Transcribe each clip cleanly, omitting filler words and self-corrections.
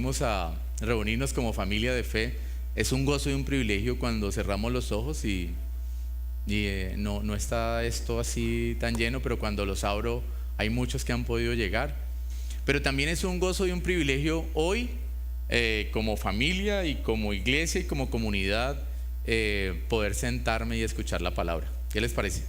venimos a reunirnos como familia de fe. Es un gozo y un privilegio cuando cerramos los ojos y no está esto así tan lleno, pero cuando los abro hay muchos que han podido llegar. Pero también es un gozo y un privilegio hoy, como familia y como iglesia y como comunidad, poder sentarme y escuchar la palabra. ¿Qué les parece?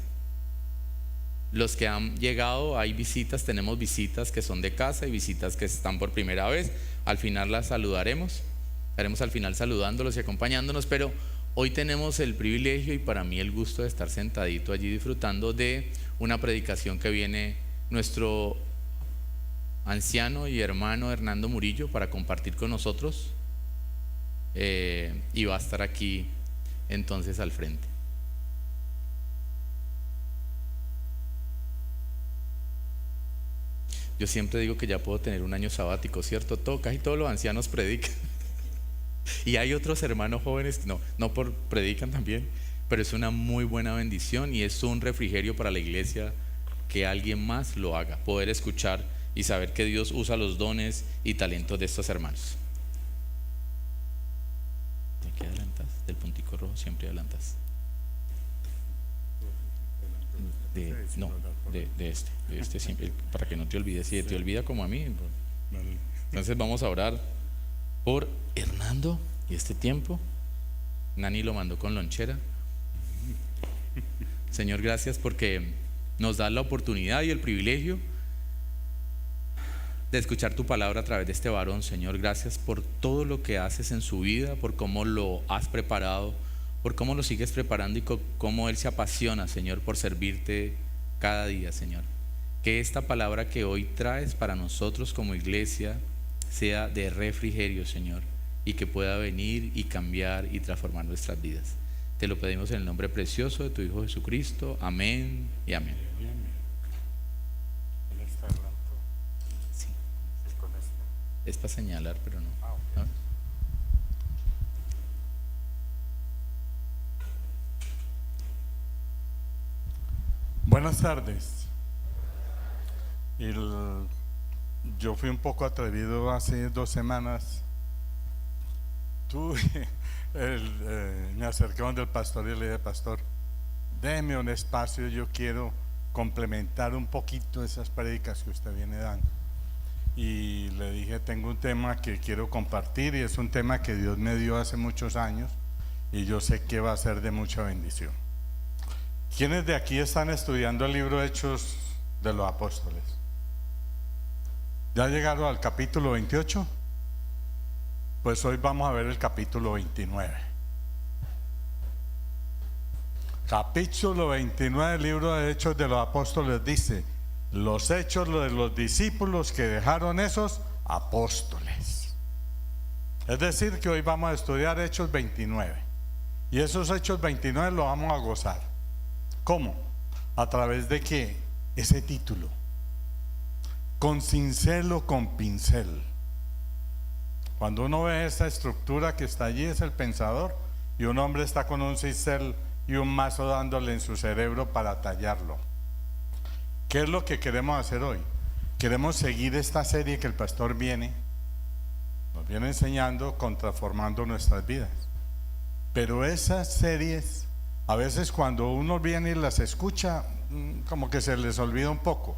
Los que han llegado, hay visitas, tenemos visitas que son de casa y visitas que están por primera vez. Al final las saludaremos, estaremos al final saludándolos y acompañándonos, pero hoy tenemos el privilegio y para mí el gusto de estar sentadito allí disfrutando de una predicación que viene nuestro anciano y hermano Hernando Murillo para compartir con nosotros, y va a estar aquí entonces al frente. Yo siempre digo que ya puedo tener un año sabático, ¿cierto? Casi todos los ancianos predican. Y hay otros hermanos jóvenes, no por predican también, pero es una muy buena bendición y es un refrigerio para la iglesia que alguien más lo haga, poder escuchar y saber que Dios usa los dones y talentos de estos hermanos. ¿De qué adelantas? Del puntico rojo siempre adelantas. De este siempre, para que no te olvides. Si te olvida como a mí, entonces vamos a orar por Hernando y este tiempo. Nani lo mandó con lonchera. Señor, gracias porque nos das la oportunidad y el privilegio de escuchar tu palabra a través de este varón. Señor, gracias por todo lo que haces en su vida, por cómo lo has preparado, por cómo lo sigues preparando y cómo él se apasiona, Señor, por servirte cada día, Señor. Que esta palabra que hoy traes para nosotros como iglesia sea de refrigerio, Señor, y que pueda venir y cambiar y transformar nuestras vidas. Te lo pedimos en el nombre precioso de tu Hijo Jesucristo. Amén y amén. Sí. Es para señalar, pero no. ¿No? Buenas tardes. Yo fui un poco atrevido hace 2 semanas. Me acerqué donde el pastor y le dije: pastor, déme un espacio, yo quiero complementar un poquito esas prédicas que usted viene dando. Y le dije: tengo un tema que quiero compartir y es un tema que Dios me dio hace muchos años y yo sé que va a ser de mucha bendición. ¿Quiénes de aquí están estudiando el libro Hechos de los Apóstoles? ¿Ya llegaron al capítulo 28? Pues hoy vamos a ver el capítulo 29. Capítulo 29 del libro de Hechos de los Apóstoles dice: los hechos de los discípulos que dejaron esos apóstoles. Es decir, que hoy vamos a estudiar Hechos 29. Y esos Hechos 29 los vamos a gozar. ¿Cómo? A través de ¿qué? Ese título: con cincel o con pincel. Cuando uno ve esa estructura que está allí, es el pensador, y un hombre está con un cincel y un mazo dándole en su cerebro para tallarlo. ¿Qué es lo que queremos hacer hoy? Queremos seguir esta serie que el pastor nos viene enseñando, con transformando nuestras vidas. Pero esas series, a veces cuando uno viene y las escucha, como que se les olvida un poco,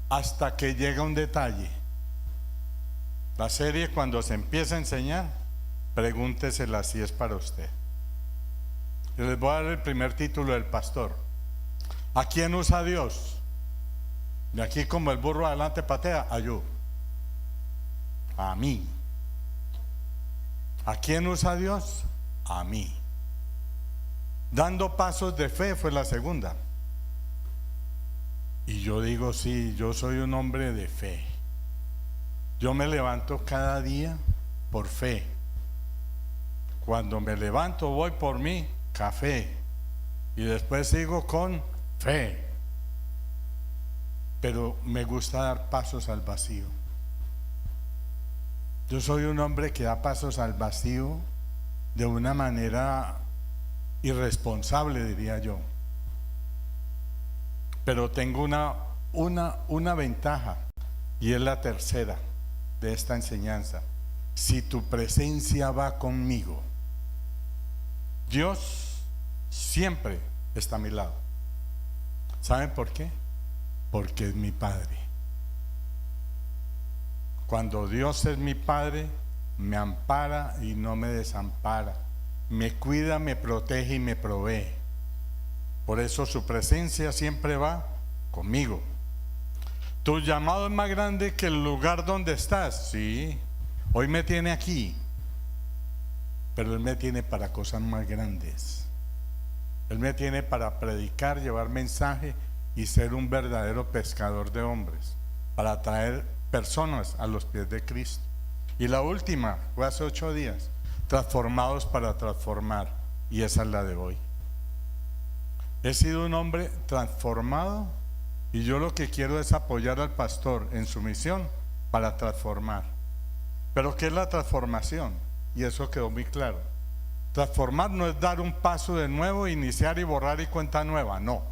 hasta que llega un detalle. La serie, cuando se empieza a enseñar, pregúntesela si es para usted. Yo les voy a dar el primer título del pastor: ¿a quién usa Dios? De aquí, como el burro adelante patea, a yo, a mí. ¿A quién usa Dios? A mí. Dando pasos de fe fue la segunda. Y yo digo: sí, yo soy un hombre de fe. Yo me levanto cada día por fe. Cuando me levanto voy por mi café y después sigo con fe. Pero me gusta dar pasos al vacío. Yo soy un hombre que da pasos al vacío de una manera irresponsable, diría yo. Pero tengo una ventaja, y es la tercera de esta enseñanza. si tu presencia va conmigo. Dios siempre está a mi lado. ¿Saben por qué? Porque es mi Padre. Cuando Dios es mi Padre, me ampara y no me desampara, me cuida, me protege y me provee. Por eso su presencia siempre va conmigo. Tu llamado es más grande que el lugar donde estás. Sí, hoy me tiene aquí, pero Él me tiene para cosas más grandes. Él me tiene para predicar, llevar mensaje y ser un verdadero pescador de hombres, para traer personas a los pies de Cristo. Y la última fue hace 8 días, transformados para transformar, y esa es la de hoy. He sido un hombre transformado y yo lo que quiero es apoyar al pastor en su misión para transformar. Pero ¿qué es la transformación? Y eso quedó muy claro. Transformar no es dar un paso de nuevo, iniciar y borrar y cuenta nueva, no.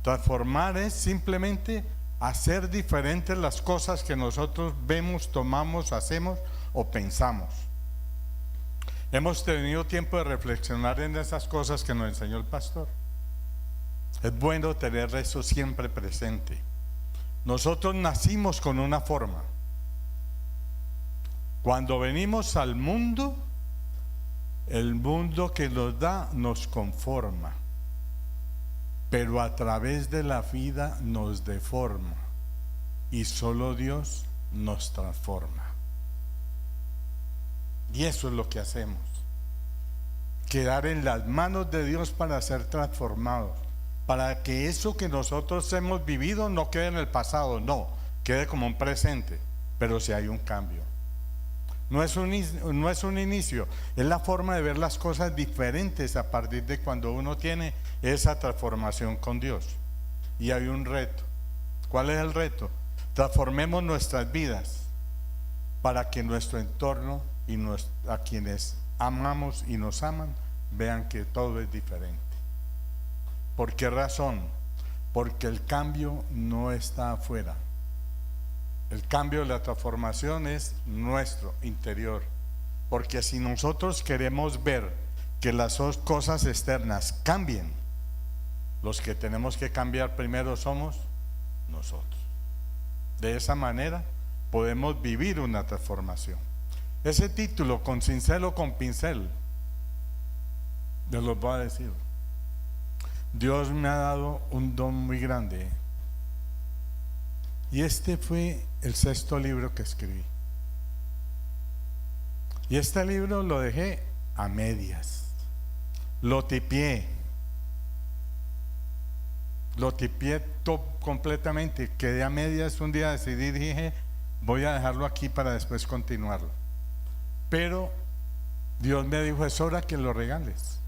Transformar es simplemente hacer diferentes las cosas que nosotros vemos, tomamos, hacemos o pensamos. Hemos tenido tiempo de reflexionar en esas cosas que nos enseñó el pastor. Es bueno tener eso siempre presente. Nosotros nacimos con una forma. Cuando venimos al mundo, el mundo que nos da nos conforma, pero a través de la vida nos deforma y solo Dios nos transforma. Y eso es lo que hacemos, quedar en las manos de Dios para ser transformados, para que eso que nosotros hemos vivido no quede en el pasado, no, quede como un presente, pero si hay un cambio. No es un inicio, es la forma de ver las cosas diferentes a partir de cuando uno tiene esa transformación con Dios. Y hay un reto. ¿Cuál es el reto? Transformemos nuestras vidas para que nuestro entorno y a quienes amamos y nos aman vean que todo es diferente. ¿Por qué razón? Porque el cambio no está afuera. El cambio, la transformación es nuestro interior. Porque si nosotros queremos ver que las cosas externas cambien, los que tenemos que cambiar primero somos nosotros. De esa manera podemos vivir una transformación. Ese título, con cincel o con pincel, yo los voy a decir. Dios me ha dado un don muy grande. Y este fue el 6º libro que escribí. Y este libro lo dejé a medias. Lo tipié todo completamente. Quedé a medias. Un día decidí, dije, voy a dejarlo aquí para después continuarlo. Pero Dios me dijo, es hora que lo regales.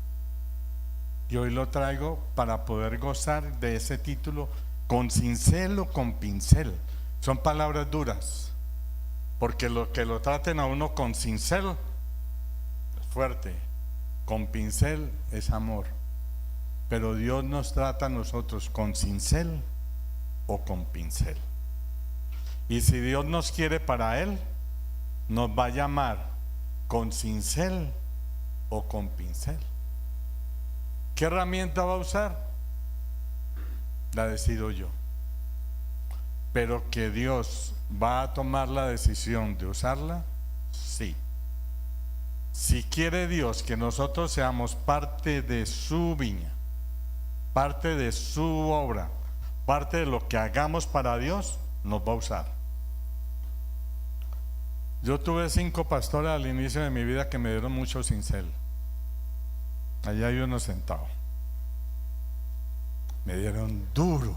Y hoy lo traigo para poder gozar de ese título. Con cincel o con pincel, son palabras duras, porque lo que lo traten a uno con cincel es fuerte, con pincel es amor, pero Dios nos trata a nosotros con cincel o con pincel. Y si Dios nos quiere para Él, nos va a llamar con cincel o con pincel. ¿Qué herramienta va a usar? La decido yo, pero que Dios va a tomar la decisión de usarla, sí. Si quiere Dios que nosotros seamos parte de su viña, parte de su obra, parte de lo que hagamos para Dios, nos va a usar. Yo tuve 5 pastores al inicio de mi vida que me dieron mucho cincel. Allá hay uno sentado. Me dieron duro.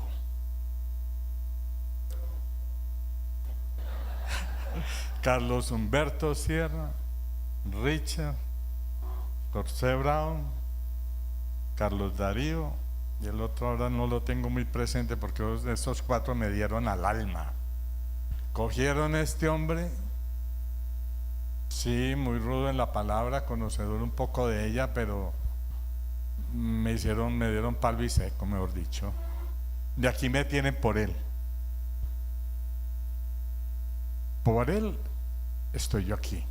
Carlos Humberto Sierra, Richard, José Brown, Carlos Darío, y el otro ahora no lo tengo muy presente porque estos 4 me dieron al alma. Cogieron a este hombre, sí, muy rudo en la palabra, conocedor un poco de ella, pero me dieron palo y seco, mejor dicho. De aquí me tienen por él. Por él estoy yo aquí.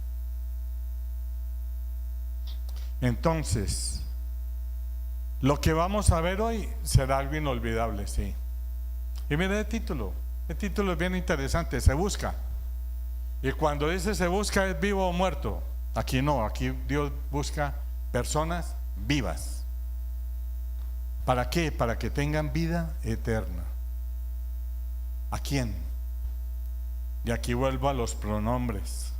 Entonces, lo que vamos a ver hoy será algo inolvidable, sí. Y mire el título es bien interesante, se busca. Y cuando dice se busca es vivo o muerto. Aquí no, aquí Dios busca personas vivas. ¿Para qué? Para que tengan vida eterna. ¿A quién? Y aquí vuelvo a los pronombres.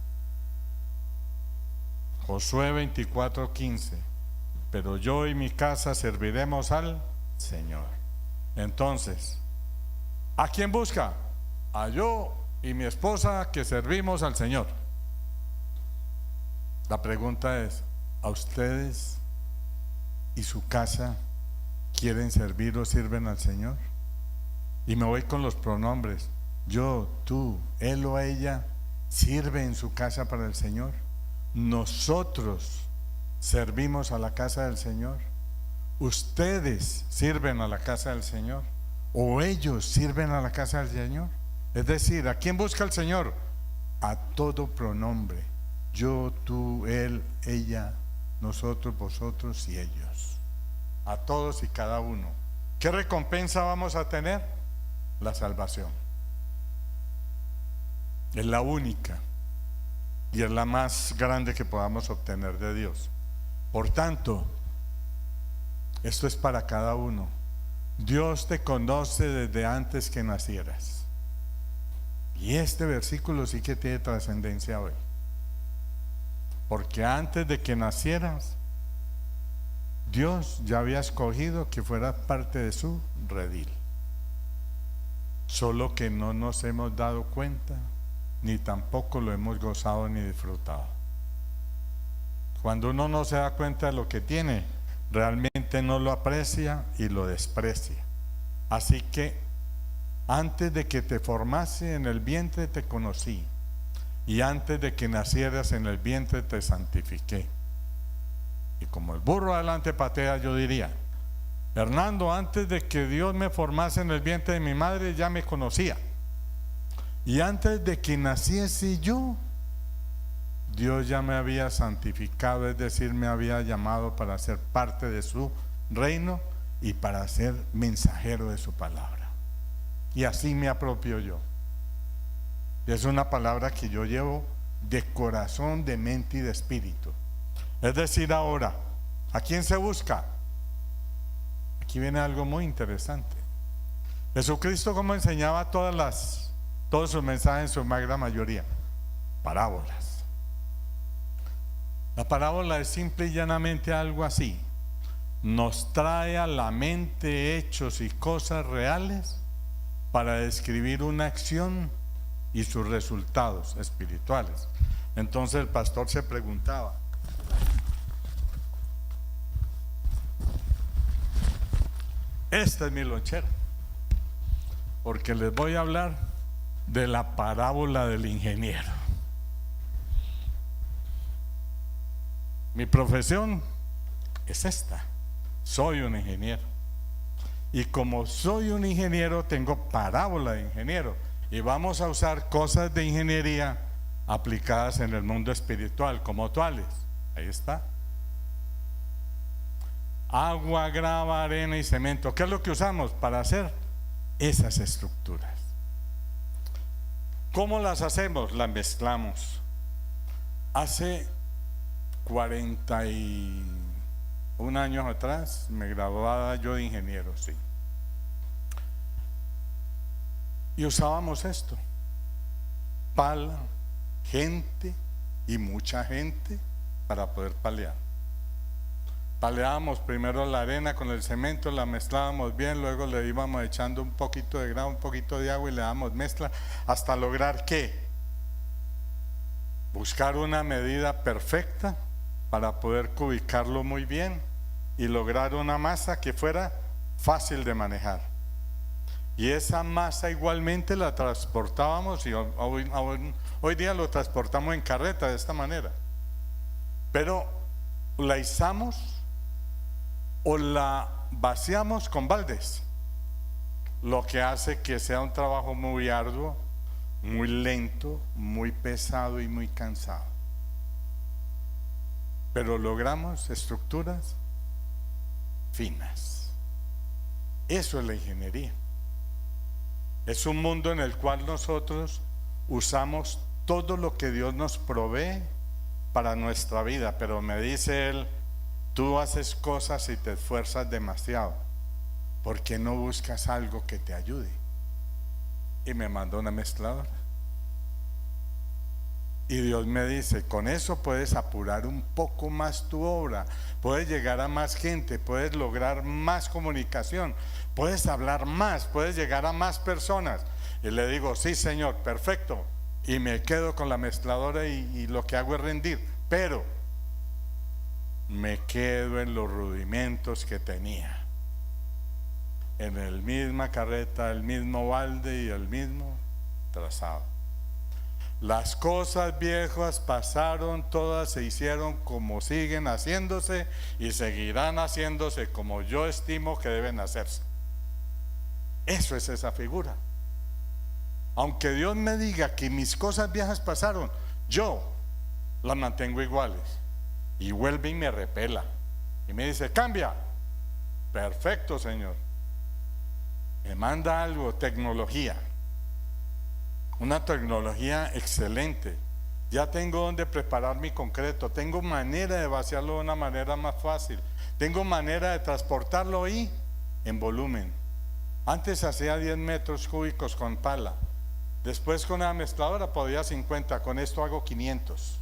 Josué 24:15. Pero yo y mi casa serviremos al Señor. Entonces, ¿a quién busca? A yo y mi esposa que servimos al Señor. La pregunta es, ¿a ustedes y su casa quieren servir o sirven al Señor? Y me voy con los pronombres. Yo, tú, él o ella sirve en su casa para el Señor. Nosotros servimos a la casa del Señor. Ustedes sirven a la casa del Señor. O ellos sirven a la casa del Señor. Es decir, ¿a quién busca el Señor? A todo pronombre. Yo, tú, él, ella, nosotros, vosotros y ellos. A todos y cada uno. ¿Qué recompensa vamos a tener? La salvación. Es la única y es la más grande que podamos obtener de Dios. Por tanto, esto es para cada uno. Dios te conoce desde antes que nacieras. Y este versículo sí que tiene trascendencia hoy. Porque antes de que nacieras, Dios ya había escogido que fueras parte de su redil. Solo que no nos hemos dado cuenta, ni tampoco lo hemos gozado ni disfrutado. Cuando uno no se da cuenta de lo que tiene, realmente no lo aprecia y lo desprecia. Así que antes de que te formase en el vientre te conocí, y antes de que nacieras en el vientre te santifiqué. Y como el burro adelante patea, yo diría, Hernando, antes de que Dios me formase en el vientre de mi madre ya me conocía. Y antes de que naciese yo, Dios ya me había santificado, es decir, me había llamado para ser parte de su reino y para ser mensajero de su palabra. Y así me apropio yo. Y es una palabra que yo llevo de corazón, de mente y de espíritu. Es decir, ahora, ¿a quién se busca? Aquí viene algo muy interesante. Jesucristo, como enseñaba todos sus mensajes en su magra mayoría, parábolas. La parábola es simple y llanamente algo así. Nos trae a la mente hechos y cosas reales para describir una acción y sus resultados espirituales. Entonces el pastor se preguntaba, esta es mi lonchera, porque les voy a hablar de la parábola del ingeniero. Mi profesión es esta, soy un ingeniero. Y como soy un ingeniero, tengo parábola de ingeniero. Y vamos a usar cosas de ingeniería aplicadas en el mundo espiritual como tales. Ahí está. Agua, grava, arena y cemento. ¿Qué es lo que usamos para hacer esas estructuras? ¿Cómo las hacemos? Las mezclamos. Hace 41 años atrás me graduaba yo de ingeniero, sí. Y usábamos esto: pala, gente y mucha gente para poder palear. Paleábamos primero la arena con el cemento, la mezclábamos bien, luego le íbamos echando un poquito de grava, un poquito de agua y le dábamos mezcla hasta lograr ¿qué? Buscar una medida perfecta para poder cubicarlo muy bien y lograr una masa que fuera fácil de manejar. Y esa masa igualmente la transportábamos y hoy día lo transportamos en carreta de esta manera. Pero la izamos o la vaciamos con baldes, lo que hace que sea un trabajo muy arduo, muy lento, muy pesado y muy cansado. Pero logramos estructuras finas. Eso es la ingeniería. Es un mundo en el cual nosotros usamos todo lo que Dios nos provee para nuestra vida, pero me dice Él, tú haces cosas y te esfuerzas demasiado, ¿por qué no buscas algo que te ayude? Y me mandó una mezcladora. Y Dios me dice, con eso puedes apurar un poco más tu obra, puedes llegar a más gente, puedes lograr más comunicación, puedes hablar más, puedes llegar a más personas. Y le digo, sí Señor, perfecto. Y me quedo con la mezcladora y lo que hago es rendir, pero me quedo en los rudimentos que tenía, en la misma carreta, el mismo balde y el mismo trazado. Las cosas viejas pasaron, todas se hicieron como siguen haciéndose y seguirán haciéndose como yo estimo que deben hacerse. Eso es esa figura. Aunque Dios me diga que mis cosas viejas pasaron, yo las mantengo iguales. Y vuelve y me repela y me dice, cambia. Perfecto, Señor. Me manda algo, tecnología, una tecnología excelente. Ya tengo donde preparar mi concreto, tengo manera de vaciarlo de una manera más fácil, tengo manera de transportarlo y en volumen. Antes hacía 10 metros cúbicos con pala, después con la mezcladora podía 50, con esto hago 500.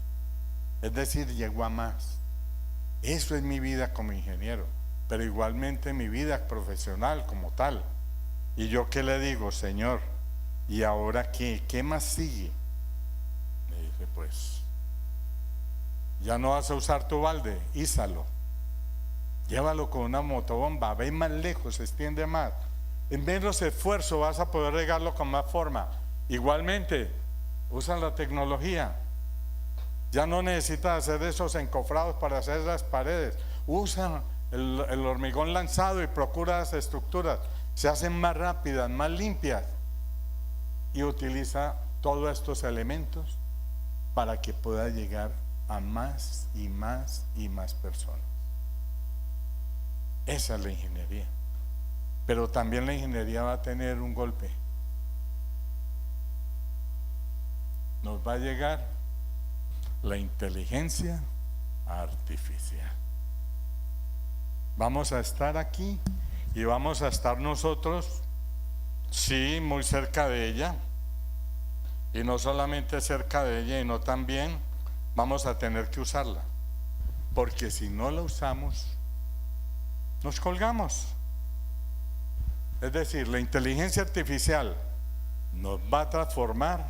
Es decir, llegó a más. Eso es mi vida como ingeniero, pero igualmente mi vida profesional como tal. Y yo qué le digo, Señor, ¿y ahora qué? ¿Qué más sigue? Me dice, pues, ya no vas a usar tu balde, ízalo. Llévalo con una motobomba, ve más lejos, se extiende más. En menos esfuerzo vas a poder regarlo con más forma. Igualmente, usa la tecnología. Ya no necesitas hacer esos encofrados para hacer las paredes. Usa el hormigón lanzado y procura las estructuras. Se hacen más rápidas, más limpias. Y utiliza todos estos elementos para que pueda llegar a más y más y más personas. Esa es la ingeniería. Pero también la ingeniería va a tener un golpe. Nos va a llegar la inteligencia artificial. Vamos a estar aquí y vamos a estar nosotros, sí, muy cerca de ella, y no solamente cerca de ella, sino también vamos a tener que usarla, porque si no la usamos, nos colgamos. Es decir, la inteligencia artificial nos va a transformar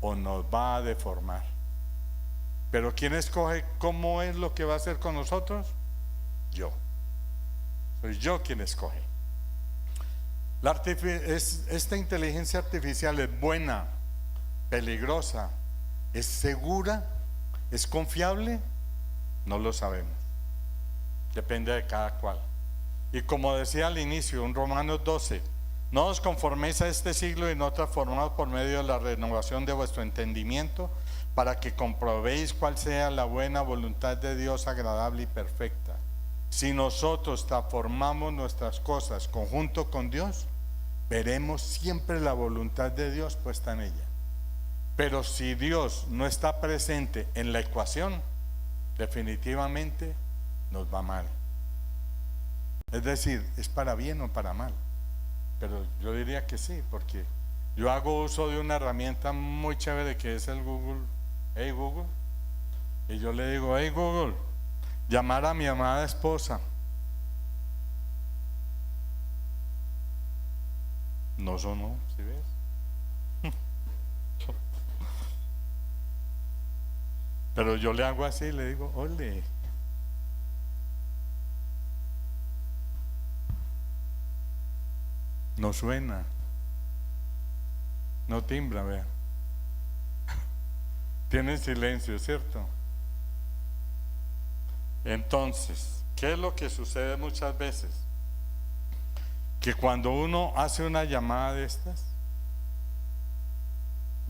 o nos va a deformar. Pero ¿quién escoge cómo es lo que va a hacer con nosotros? Yo. Soy yo quien escoge. Esta inteligencia artificial es buena, peligrosa, es segura, es confiable, no lo sabemos. Depende de cada cual. Y como decía al inicio en Romanos 12, no os conforméis a este siglo, y no transformaos por medio de la renovación de vuestro entendimiento, para que comprobéis cuál sea la buena voluntad de Dios, agradable y perfecta. Si nosotros transformamos nuestras cosas conjunto con Dios, veremos siempre la voluntad de Dios puesta en ella. Pero si Dios no está presente en la ecuación, definitivamente nos va mal. Es decir, ¿es para bien o para mal? Pero yo diría que sí, porque yo hago uso de una herramienta muy chévere que es el Google. Hey Google, y yo le digo, hey Google, llamar a mi amada esposa. No sonó, ¿sí ves? Pero yo le hago así, le digo, ole. No suena, no timbra, vean. Tiene silencio, ¿cierto? Entonces, ¿qué es lo que sucede muchas veces? Que cuando uno hace una llamada de estas,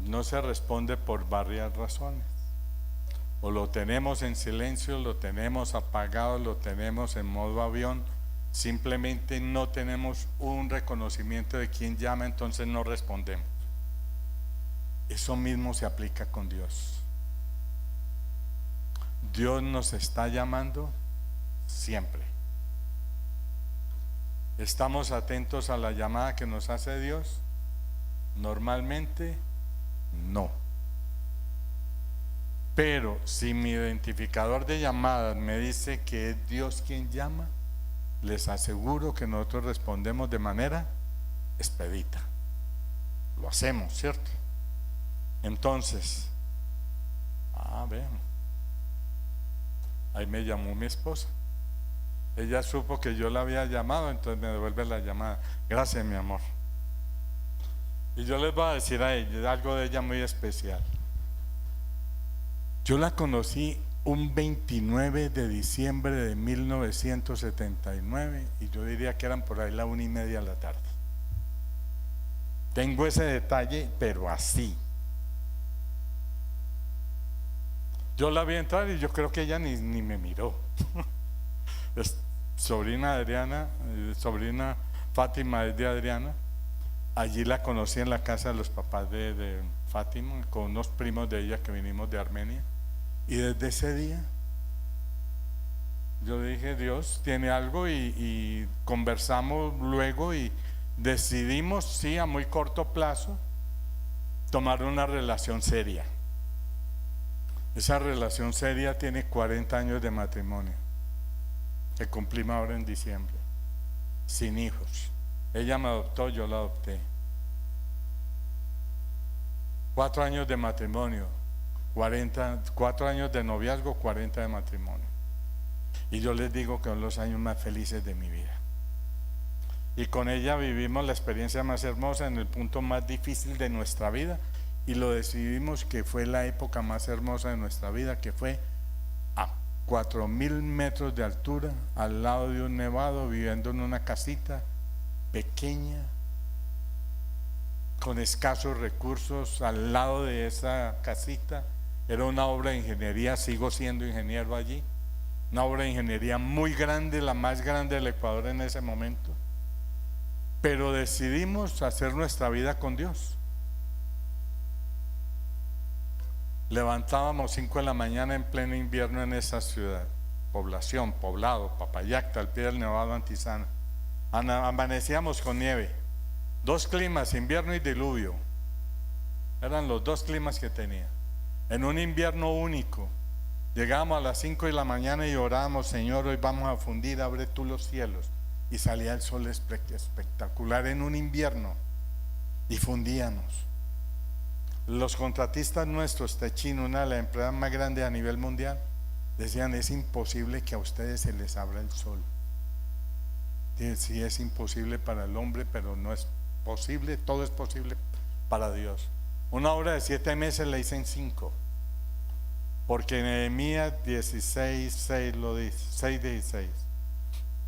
no se responde por varias razones. O lo tenemos en silencio, lo tenemos apagado, lo tenemos en modo avión. Simplemente no tenemos un reconocimiento de quién llama, entonces no respondemos. Eso mismo se aplica con Dios. Dios nos está llamando siempre. ¿Estamos atentos a la llamada que nos hace Dios? Normalmente no. Pero si mi identificador de llamadas me dice que es Dios quien llama, les aseguro que nosotros respondemos de manera expedita. Lo hacemos, ¿cierto? Entonces, vean, ahí me llamó mi esposa. Ella supo que yo la había llamado, entonces me devuelve la llamada. Gracias, mi amor. Y yo les voy a decir a ella algo de ella muy especial. Yo la conocí un 29 de diciembre de 1979 y yo diría que eran por ahí la 1:30 de la tarde. Tengo ese detalle, pero así. Yo la vi entrar y yo creo que ella ni me miró. Es sobrina Adriana, sobrina Fátima es de Adriana. Allí la conocí en la casa de los papás de Fátima, con unos primos de ella que vinimos de Armenia. Y desde ese día yo dije, Dios tiene algo, y conversamos luego y decidimos, sí, a muy corto plazo, tomar una relación seria. Esa relación seria tiene 40 años de matrimonio, que cumplimos ahora en diciembre, sin hijos. Ella me adoptó, yo la adopté. 4 años de matrimonio, 4 años de noviazgo, 40 de matrimonio. Y yo les digo que son los años más felices de mi vida. Y con ella vivimos la experiencia más hermosa en el punto más difícil de nuestra vida, y lo decidimos que fue la época más hermosa de nuestra vida, que fue a 4.000 metros de altura, al lado de un nevado, viviendo en una casita pequeña, con escasos recursos. Al lado de esa casita era una obra de ingeniería, sigo siendo ingeniero allí, una obra de ingeniería muy grande, la más grande del Ecuador en ese momento. Pero decidimos hacer nuestra vida con Dios. Levantábamos 5 de la mañana en pleno invierno en esa ciudad, población, poblado, Papayacta, al pie del Nevado Antisana. Amanecíamos con nieve, 2 climas, invierno y diluvio. Eran los 2 climas que tenía. En un invierno único, llegábamos a las 5 de la mañana y orábamos, Señor, hoy vamos a fundir, abre tú los cielos. Y salía el sol espectacular en un invierno y fundíamos. Los contratistas nuestros, Techin, una de las empresas más grandes a nivel mundial, decían, es imposible que a ustedes se les abra el sol. Sí, es imposible para el hombre, pero no es posible, todo es posible para Dios. Una obra de 7 meses la hice en 5, porque Nehemías 16:6 lo dice, 6:16.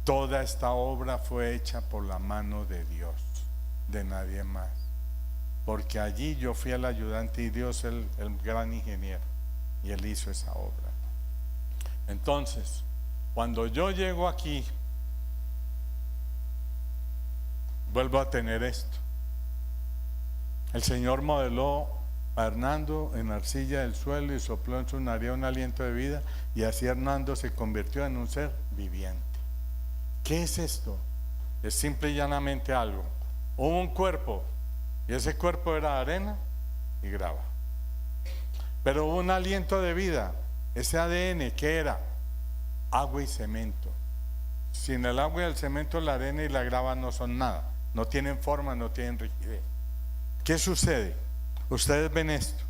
Toda esta obra fue hecha por la mano de Dios, de nadie más. Porque allí yo fui el ayudante y Dios el gran ingeniero, y Él hizo esa obra. Entonces, cuando yo llego aquí, vuelvo a tener esto. El Señor modeló a Hernando en arcilla del suelo y sopló en su nariz un aliento de vida, y así Hernando se convirtió en un ser viviente. ¿Qué es esto? Es simple y llanamente algo. Hubo un cuerpo, y ese cuerpo era arena y grava. Pero hubo un aliento de vida, ese ADN, ¿qué era? Agua y cemento. Sin el agua y el cemento, la arena y la grava no son nada, no tienen forma, no tienen rigidez. ¿Qué sucede? Ustedes ven esto.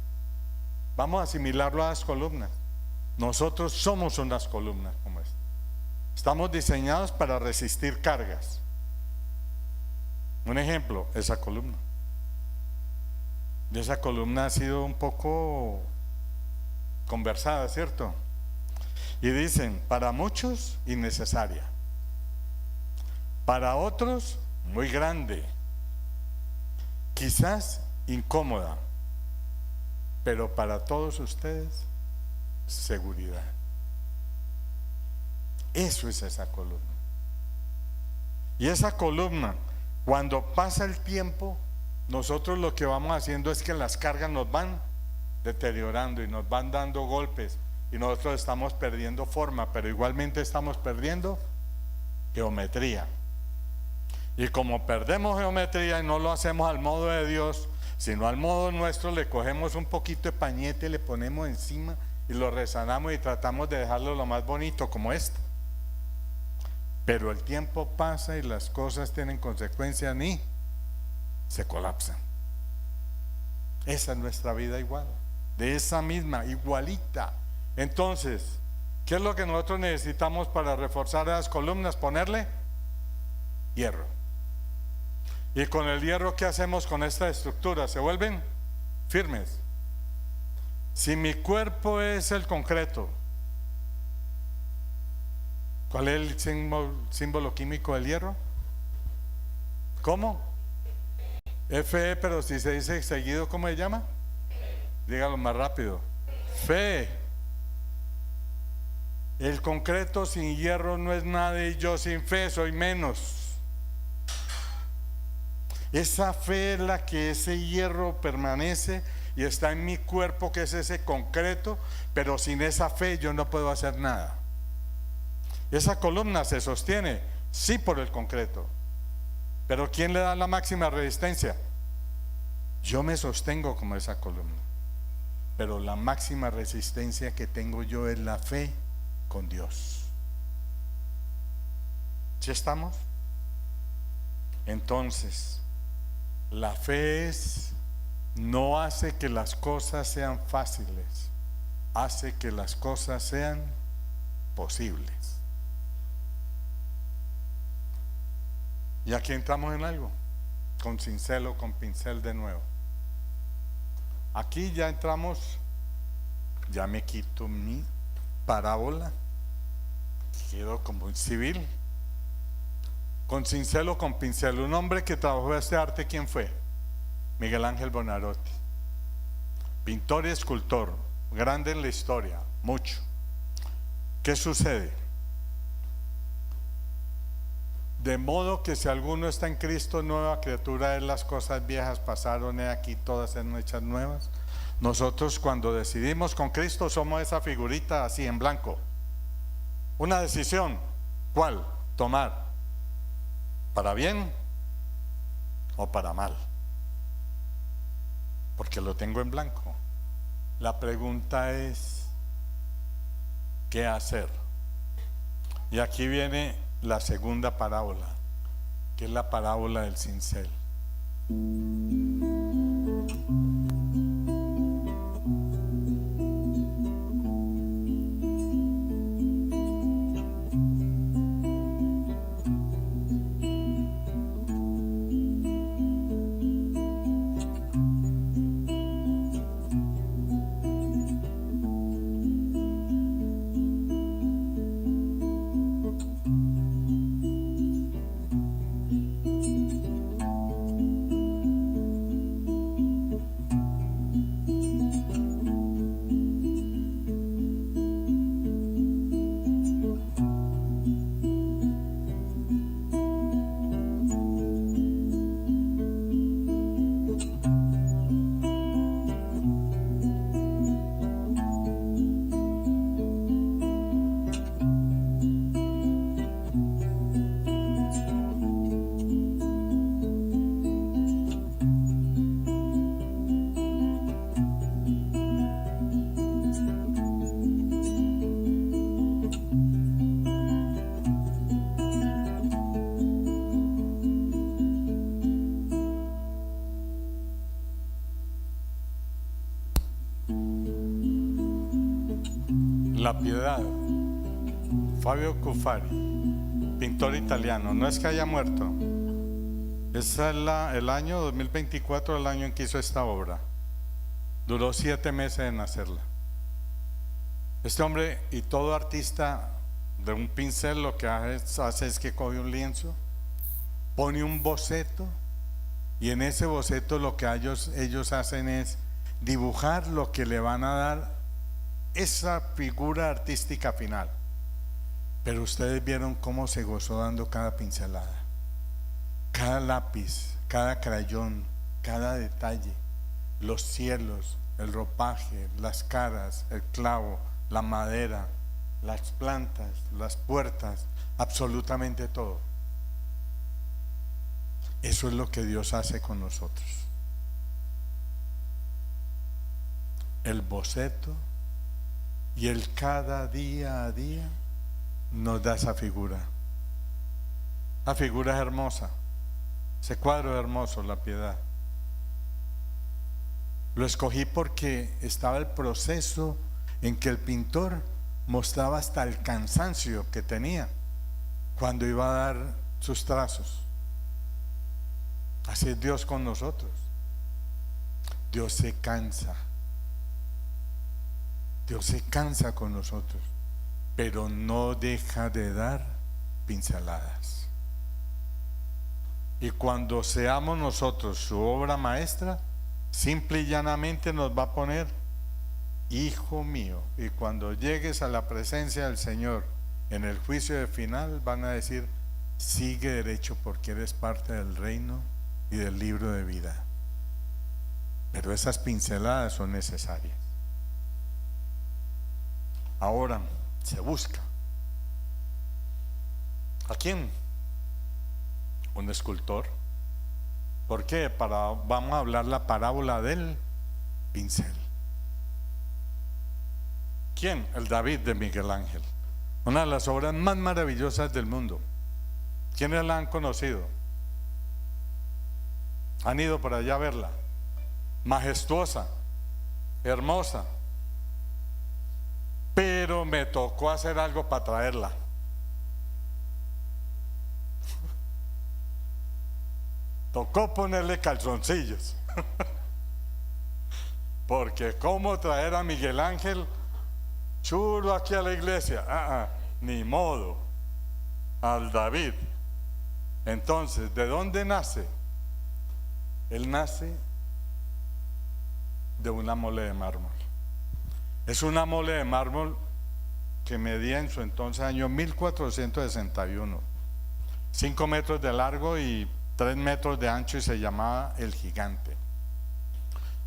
Vamos a asimilarlo a las columnas. Nosotros somos unas columnas como esta. Estamos diseñados para resistir cargas. Un ejemplo, esa columna. Y esa columna ha sido un poco conversada, ¿cierto? Y dicen, para muchos innecesaria, para otros muy grande, quizás incómoda, pero para todos ustedes, seguridad. Eso es esa columna. Y esa columna, cuando pasa el tiempo, nosotros lo que vamos haciendo es que las cargas nos van deteriorando y nos van dando golpes y nosotros estamos perdiendo forma, pero igualmente estamos perdiendo geometría. Y como perdemos geometría y no lo hacemos al modo de Dios, sino al modo nuestro, le cogemos un poquito de pañete, le ponemos encima y lo resanamos y tratamos de dejarlo lo más bonito como esto. Pero el tiempo pasa y las cosas tienen consecuencias y se colapsan. Esa es nuestra vida igual, de esa misma, igualita. Entonces, ¿qué es lo que nosotros necesitamos para reforzar las columnas? Ponerle hierro. Y con el hierro, ¿qué hacemos con esta estructura? Se vuelven firmes. Si mi cuerpo es el concreto, ¿cuál es el símbolo químico del hierro? ¿Cómo? Fe, pero si se dice seguido, ¿cómo se llama? Dígalo más rápido. Fe. El concreto sin hierro no es nada y yo sin fe soy menos. Esa fe es la que ese hierro permanece y está en mi cuerpo, que es ese concreto, pero sin esa fe yo no puedo hacer nada. Esa columna se sostiene, sí, por el concreto, pero ¿quién le da la máxima resistencia? Yo me sostengo como esa columna, pero la máxima resistencia que tengo yo es la fe con Dios. ¿Sí estamos? Entonces, la fe no hace que las cosas sean fáciles, hace que las cosas sean posibles. Y aquí entramos en algo, con cincel o con pincel de nuevo. Aquí ya entramos, ya me quito mi parábola, quedo como un civil. Con cincel o con pincel, un hombre que trabajó este arte, ¿quién fue? Miguel Ángel Buonarroti, pintor y escultor, grande en la historia, mucho. ¿Qué sucede? De modo que si alguno está en Cristo, nueva criatura es, las cosas viejas pasaron, he aquí todas son hechas nuevas. Nosotros cuando decidimos con Cristo somos esa figurita así en blanco. Una decisión, ¿cuál? Tomar. ¿Para bien o para mal? Porque lo tengo en blanco. La pregunta es, ¿qué hacer? Y aquí viene la segunda parábola, que es la parábola del cincel. La Piedad, Fabio Cuffari, pintor italiano. No es que haya muerto, es el año 2024, el año en que hizo esta obra. Duró 7 meses en hacerla. Este hombre, y todo artista de un pincel, lo que hace es que coge un lienzo, pone un boceto, y en ese boceto lo que ellos hacen es dibujar lo que le van a dar esa figura artística final. Pero ustedes vieron cómo se gozó dando cada pincelada, cada lápiz, cada crayón, cada detalle, los cielos, el ropaje, las caras, el clavo, la madera, las plantas, las puertas, absolutamente todo. Eso es lo que Dios hace con nosotros. El boceto y el cada día a día nos da esa figura. La figura es hermosa, ese cuadro es hermoso, la piedad. Lo escogí porque estaba el proceso en que el pintor mostraba hasta el cansancio que tenía cuando iba a dar sus trazos. Así es Dios con nosotros. Dios se cansa. Dios se cansa con nosotros, pero no deja de dar pinceladas. Y cuando seamos nosotros su obra maestra, simple y llanamente nos va a poner: hijo mío. Y cuando llegues a la presencia del Señor en el juicio de final, van a decir: sigue derecho, porque eres parte del reino y del libro de vida. Pero esas pinceladas son necesarias. Ahora se busca. ¿A quién? Un escultor. ¿Por qué? Vamos a hablar la parábola del pincel. ¿Quién? El David de Miguel Ángel. Una de las obras más maravillosas del mundo. ¿Quiénes la han conocido? ¿Han ido por allá a verla? Majestuosa, hermosa. Pero me tocó hacer algo para traerla. Tocó ponerle calzoncillos. Porque ¿cómo traer a Miguel Ángel chulo aquí a la iglesia? Ni modo. Al David. Entonces, ¿de dónde nace? Él nace de una mole de mármol. Es una mole de mármol que medía en su entonces año 1461, 5 metros de largo y 3 metros de ancho, y se llamaba El Gigante.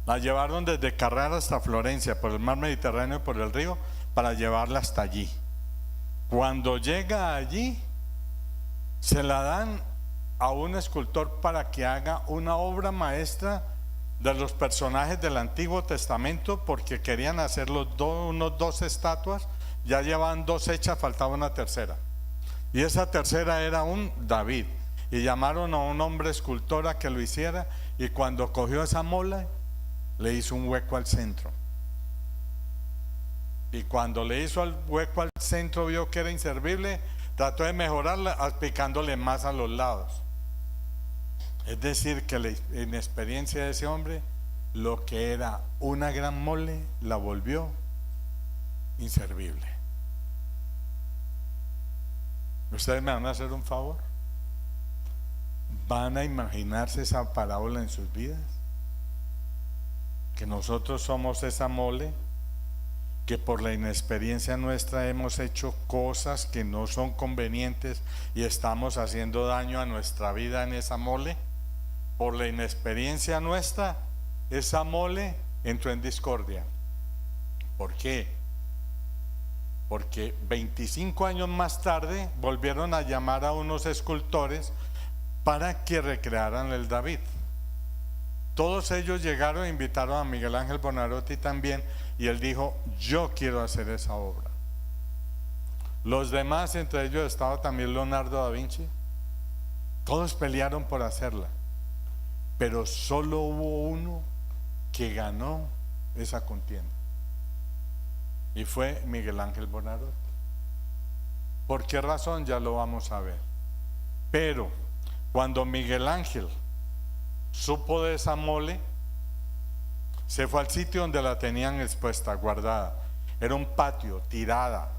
La llevaron desde Carrara hasta Florencia, por el mar Mediterráneo y por el río, para llevarla hasta allí. Cuando llega allí, se la dan a un escultor para que haga una obra maestra de los personajes del Antiguo Testamento, porque querían hacer unos 2 estatuas. Ya llevaban 2 hechas, faltaba una tercera, y esa tercera era un David, y llamaron a un hombre escultor a que lo hiciera, y cuando cogió esa mole le hizo un hueco al centro, y cuando le hizo el hueco al centro vio que era inservible, trató de mejorarla aplicándole más a los lados. Es decir, que la inexperiencia de ese hombre, lo que era una gran mole, la volvió inservible. ¿Ustedes me van a hacer un favor? ¿Van a imaginarse esa parábola en sus vidas? Que nosotros somos esa mole, que por la inexperiencia nuestra hemos hecho cosas que no son convenientes y estamos haciendo daño a nuestra vida en esa mole. Por la inexperiencia nuestra, esa mole entró en discordia. ¿Por qué? Porque 25 años más tarde volvieron a llamar a unos escultores para que recrearan el David. Todos ellos llegaron e invitaron a Miguel Ángel Buonarroti también, y él dijo: yo quiero hacer esa obra. Los demás, entre ellos estaba también Leonardo da Vinci, todos pelearon por hacerla, pero solo hubo uno que ganó esa contienda, y fue Miguel Ángel Buonarroti. ¿Por qué razón? Ya lo vamos a ver. Pero cuando Miguel Ángel supo de esa mole, se fue al sitio donde la tenían expuesta, guardada. Era un patio, tirada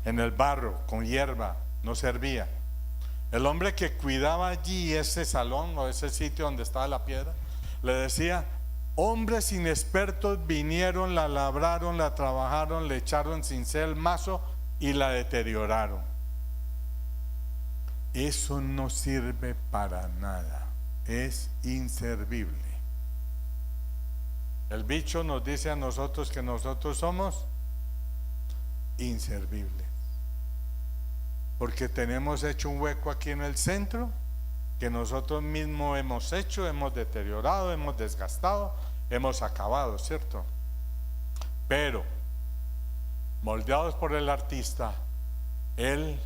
en el barro, con hierba, no servía. El hombre que cuidaba allí ese salón o ese sitio donde estaba la piedra, le decía: Hombres inexpertos vinieron, la labraron, la trabajaron, le echaron cincel, mazo y la deterioraron. Eso no sirve para nada, es inservible. El bicho nos dice a nosotros que nosotros somos inservibles, porque tenemos hecho un hueco aquí en el centro que nosotros mismos hemos hecho, hemos deteriorado, hemos desgastado, hemos acabado, ¿cierto? Pero moldeados por el artista, él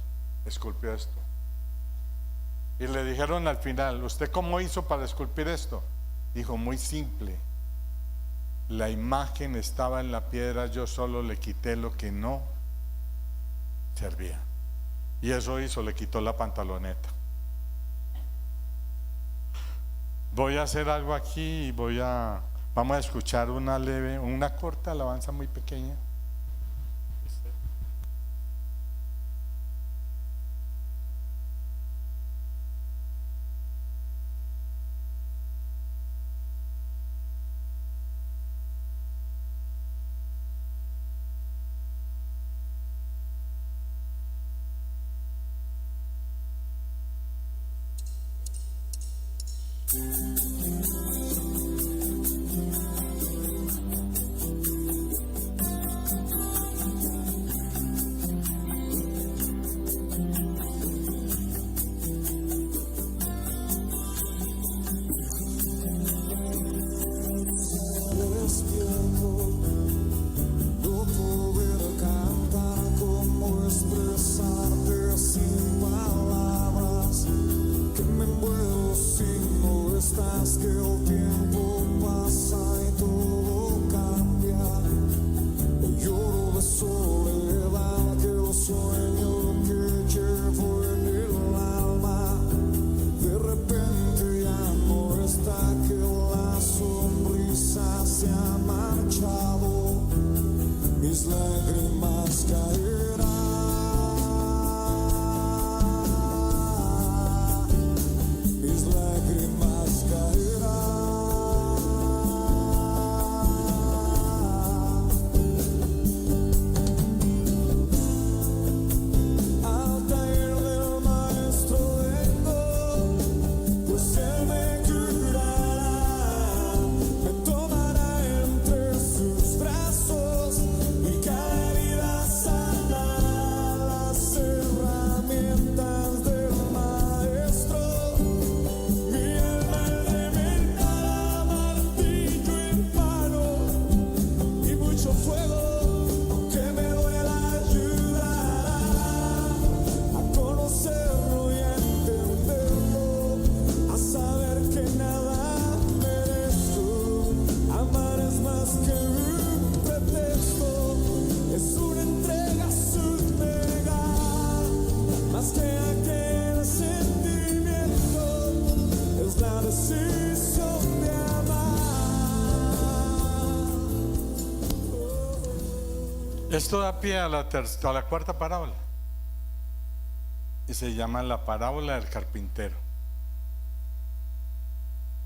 esculpió esto. Y le dijeron al final: ¿usted cómo hizo para esculpir esto? Dijo: muy simple, la imagen estaba en la piedra, yo solo le quité lo que no servía. Y eso hizo, le quitó la pantaloneta. Voy a hacer algo aquí y vamos a escuchar una corta alabanza muy pequeña. Esto da pie a la cuarta parábola y se llama la parábola del carpintero.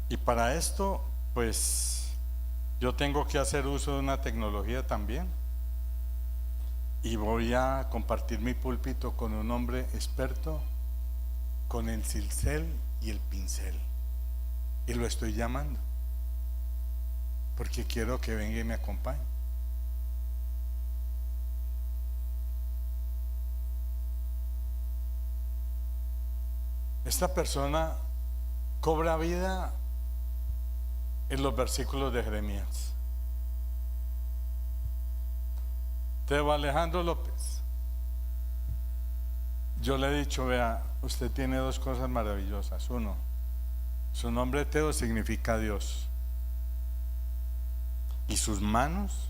Y para esto, pues, yo tengo que hacer uso de una tecnología también, y voy a compartir mi púlpito con un hombre experto con el cincel y el pincel, y lo estoy llamando porque quiero que venga y me acompañe. Esta persona cobra vida en los versículos de Jeremías. Teo Alejandro López, yo le he dicho: vea, usted tiene dos cosas maravillosas. Uno, su nombre Teo significa Dios, y sus manos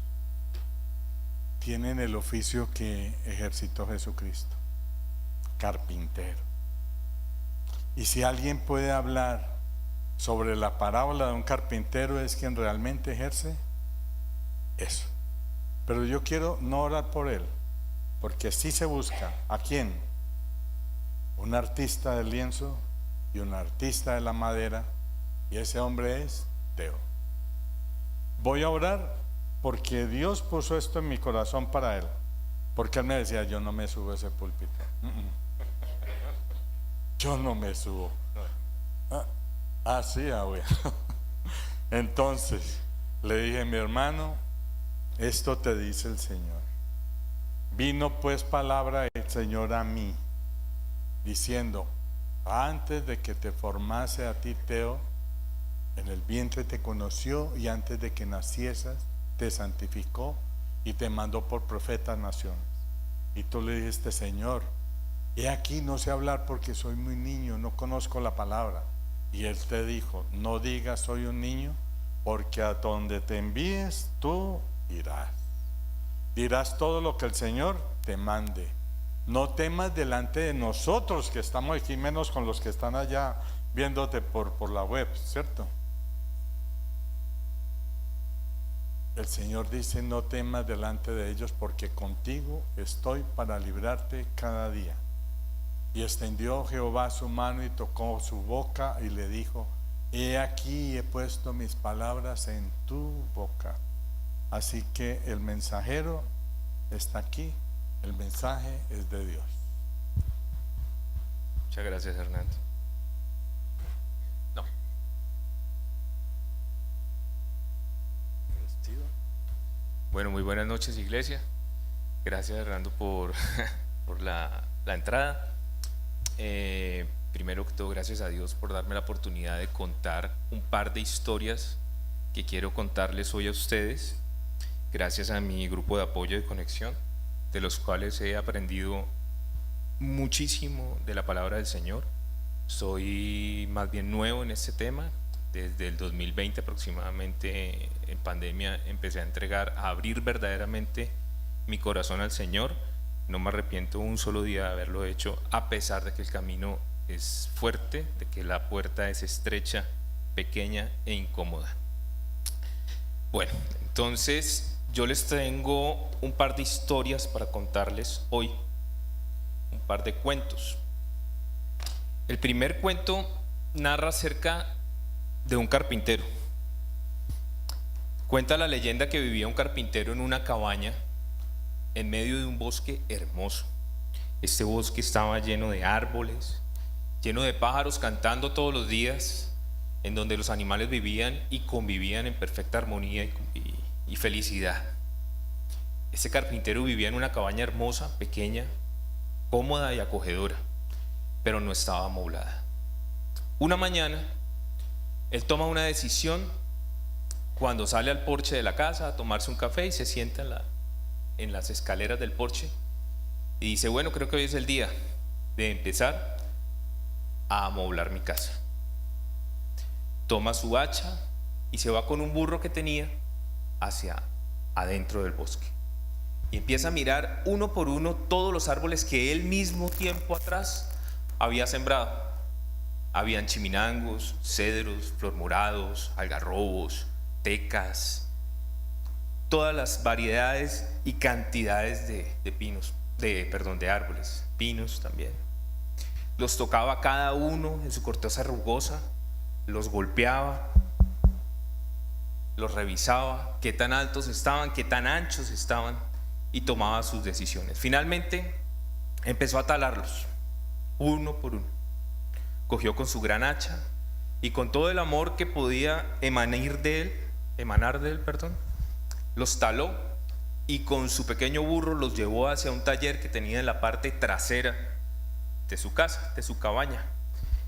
tienen el oficio que ejercitó Jesucristo: carpintero. Y si alguien puede hablar sobre la parábola de un carpintero, es quien realmente ejerce eso. Pero yo quiero no orar por él, porque sí se busca ¿a quién? Un artista del lienzo y un artista de la madera, y ese hombre es Teo. voy a orar porque Dios puso esto en mi corazón para él. Porque él me decía, yo no me subo a ese púlpito. Yo no me subo. Sí, bueno. Entonces le dije, mi hermano, esto te dice el Señor. Vino pues palabra del Señor a mí, diciendo, antes de que te formase a ti, Teo, en el vientre te conoció, y antes de que nacieses te santificó y te mandó por profeta a naciones. Y tú le dijiste, Señor, he aquí no sé hablar porque soy muy niño, no conozco la palabra. Y él te dijo, no digas soy un niño, porque a donde te envíes tú irás. Dirás todo lo que el Señor te mande. No temas delante de nosotros que estamos aquí, menos con los que están allá viéndote por la web, ¿cierto? El Señor dice, no temas delante de ellos, porque contigo estoy para librarte cada día. Y extendió Jehová su mano y tocó su boca y le dijo, he aquí he puesto mis palabras en tu boca. Así que el mensajero está aquí, el mensaje es de Dios. Muchas gracias, Hernando. No. Bueno, muy buenas noches, iglesia. Gracias, Hernando, por la entrada. Primero que todo, gracias a Dios por darme la oportunidad de contar un par de historias que quiero contarles hoy a ustedes, gracias a mi grupo de apoyo de conexión, de los cuales he aprendido muchísimo de la palabra del Señor. Soy más bien nuevo en este tema. Desde el 2020 aproximadamente, en pandemia, empecé a abrir verdaderamente mi corazón al Señor. No me arrepiento un solo día de haberlo hecho, a pesar de que el camino es fuerte, de que la puerta es estrecha, pequeña e incómoda. Bueno, entonces yo les tengo un par de historias para contarles hoy, un par de cuentos. El primer cuento narra acerca de un carpintero. Cuenta la leyenda que vivía un carpintero en una cabaña en medio de un bosque hermoso. Este bosque estaba lleno de árboles, lleno de pájaros cantando todos los días, en donde los animales vivían y convivían en perfecta armonía y felicidad. Este carpintero vivía en una cabaña hermosa, pequeña, cómoda y acogedora, pero no estaba amoblada. Una mañana, él toma una decisión cuando sale al porche de la casa a tomarse un café y se sienta en las escaleras del porche y dice, bueno, creo que hoy es el día de empezar a amoblar mi casa. Toma su hacha y se va con un burro que tenía hacia adentro del bosque y empieza a mirar uno por uno todos los árboles que él mismo tiempo atrás había sembrado. Habían chiminangos, cedros, flormorados, algarrobos, tecas, todas las variedades y cantidades de pinos, de árboles, pinos también. Los tocaba cada uno en su corteza rugosa, los golpeaba, los revisaba, qué tan altos estaban, qué tan anchos estaban, y tomaba sus decisiones. Finalmente empezó a talarlos, uno por uno. Cogió con su gran hacha y con todo el amor que podía emanar de él, los taló y con su pequeño burro los llevó hacia un taller que tenía en la parte trasera de su casa, de su cabaña.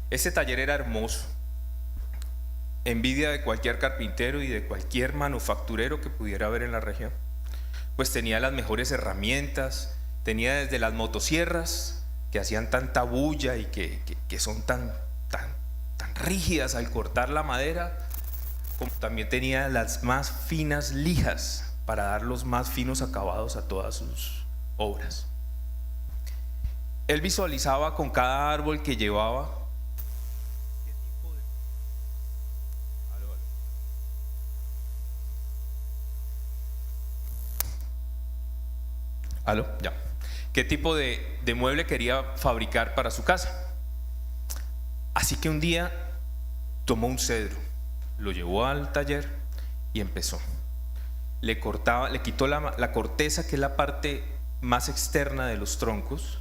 Ese taller era hermoso, envidia de cualquier carpintero y de cualquier manufacturero que pudiera haber en la región, pues tenía las mejores herramientas, tenía desde las motosierras que hacían tanta bulla y que son tan rígidas al cortar la madera, como también tenía las más finas lijas para dar los más finos acabados a todas sus obras. Él visualizaba con cada árbol que llevaba qué tipo de mueble quería fabricar para su casa. Así que un día tomó un cedro, lo llevó al taller y empezó. le quitó la corteza, que es la parte más externa de los troncos.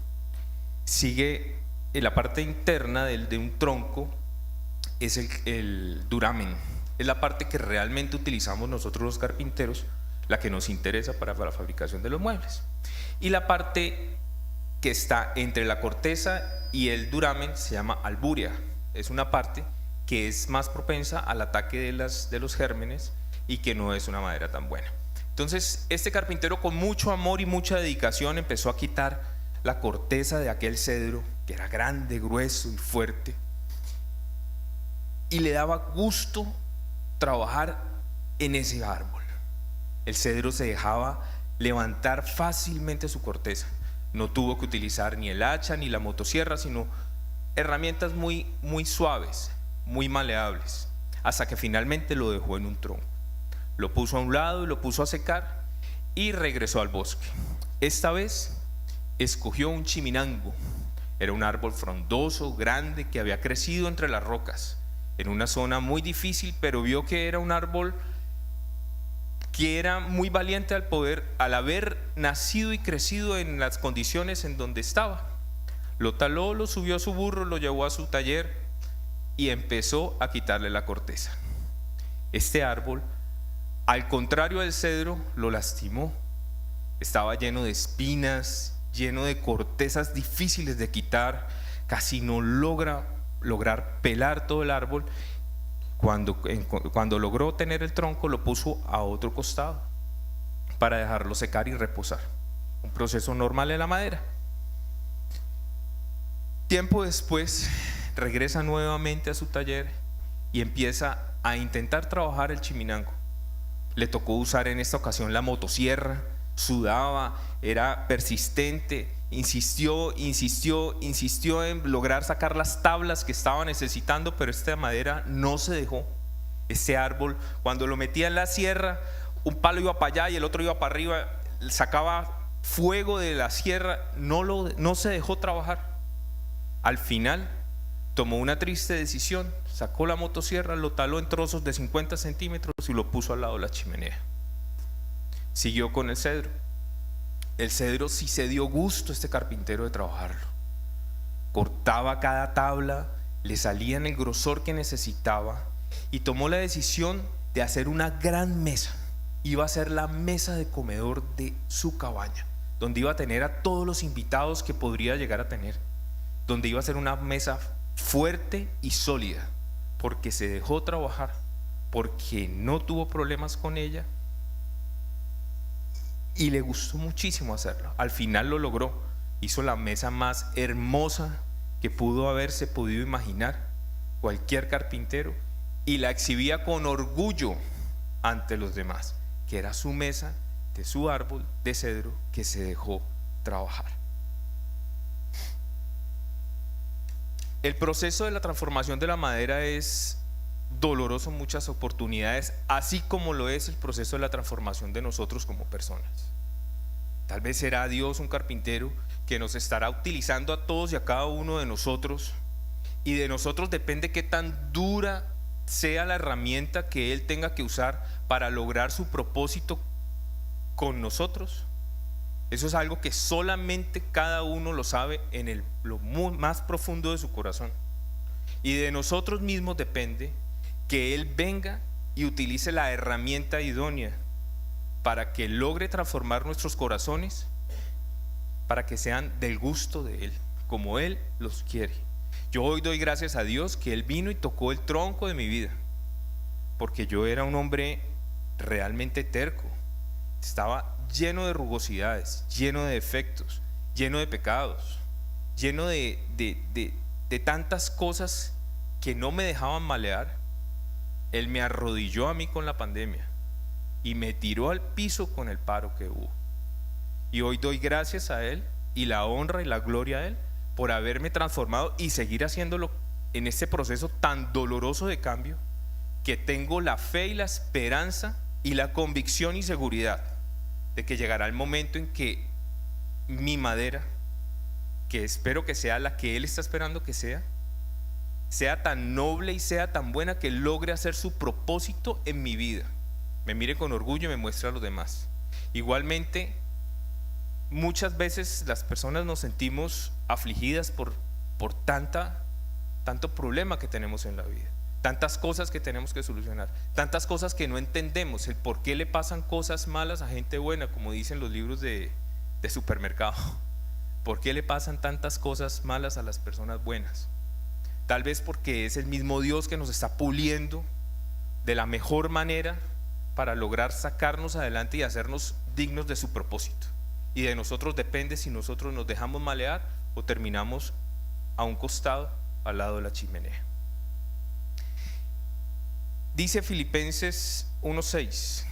Sigue en la parte interna de un tronco, es el duramen, es la parte que realmente utilizamos nosotros los carpinteros, la que nos interesa para la fabricación de los muebles. Y la parte que está entre la corteza y el duramen se llama alburia. Es una parte que es más propensa al ataque de los gérmenes y que no es una madera tan buena. Entonces este carpintero, con mucho amor y mucha dedicación, empezó a quitar la corteza de aquel cedro que era grande, grueso y fuerte, y le daba gusto trabajar en ese árbol. El cedro se dejaba levantar fácilmente su corteza. No tuvo que utilizar ni el hacha ni la motosierra, sino herramientas muy suaves, muy maleables, hasta que finalmente lo dejó en un tronco. Lo puso a un lado y lo puso a secar y regresó al bosque. Esta vez escogió un chiminango. Era un árbol frondoso, grande, que había crecido entre las rocas, en una zona muy difícil, pero vio que era un árbol que era muy valiente al haber nacido y crecido en las condiciones en donde estaba. Lo taló, lo subió a su burro, lo llevó a su taller y empezó a quitarle la corteza. Este árbol, al contrario del cedro, lo lastimó. Estaba lleno de espinas, lleno de cortezas difíciles de quitar, casi no lograr pelar todo el árbol. Cuando logró tener el tronco, lo puso a otro costado para dejarlo secar y reposar. Un proceso normal en la madera. Tiempo después regresa nuevamente a su taller y empieza a intentar trabajar el chiminango. Le tocó usar en esta ocasión la motosierra, sudaba, era persistente, insistió en lograr sacar las tablas que estaba necesitando, pero esta madera no se dejó. Este árbol, cuando lo metía en la sierra, un palo iba para allá y el otro iba para arriba, sacaba fuego de la sierra, no se dejó trabajar. Al final tomó una triste decisión, sacó la motosierra, lo taló en trozos de 50 centímetros y lo puso al lado de la chimenea. Siguió con el cedro. El cedro sí se dio gusto este carpintero de trabajarlo. Cortaba cada tabla, le salía en el grosor que necesitaba y tomó la decisión de hacer una gran mesa. Iba a ser la mesa de comedor de su cabaña, donde iba a tener a todos los invitados que podría llegar a tener, donde iba a ser una mesa fuerte y sólida, porque se dejó trabajar, porque no tuvo problemas con ella y le gustó muchísimo hacerlo. Al final lo logró, hizo la mesa más hermosa que pudo haberse podido imaginar cualquier carpintero y la exhibía con orgullo ante los demás, que era su mesa de su árbol de cedro que se dejó trabajar. El proceso de la transformación de la madera es doloroso en muchas oportunidades, así como lo es el proceso de la transformación de nosotros como personas. Tal vez será Dios un carpintero que nos estará utilizando a todos y a cada uno de nosotros, y de nosotros depende qué tan dura sea la herramienta que Él tenga que usar para lograr su propósito con nosotros. Eso es algo que solamente cada uno lo sabe en lo más profundo de su corazón. Y de nosotros mismos depende que Él venga y utilice la herramienta idónea para que logre transformar nuestros corazones, para que sean del gusto de Él, como Él los quiere. Yo hoy doy gracias a Dios que Él vino y tocó el tronco de mi vida, porque yo era un hombre realmente terco. Estaba lleno de rugosidades, lleno de defectos, lleno de pecados, lleno de tantas cosas que no me dejaban malear. Él me arrodilló a mí con la pandemia y me tiró al piso con el paro que hubo. Y hoy doy gracias a Él y la honra y la gloria a Él por haberme transformado y seguir haciéndolo en este proceso tan doloroso de cambio, que tengo la fe y la esperanza y la convicción y seguridad de que llegará el momento en que mi madera, que espero que sea la que Él está esperando que sea tan noble y sea tan buena que logre hacer su propósito en mi vida, me mire con orgullo y me muestre a los demás. Igualmente, muchas veces las personas nos sentimos afligidas por tanto problema que tenemos en la vida, tantas cosas que tenemos que solucionar, tantas cosas que no entendemos, el por qué le pasan cosas malas a gente buena, como dicen los libros de supermercado. ¿Por qué le pasan tantas cosas malas a las personas buenas? Tal vez porque es el mismo Dios que nos está puliendo de la mejor manera para lograr sacarnos adelante y hacernos dignos de su propósito. Y de nosotros depende si nosotros nos dejamos malear o terminamos a un costado, al lado de la chimenea. Dice Filipenses 1:6,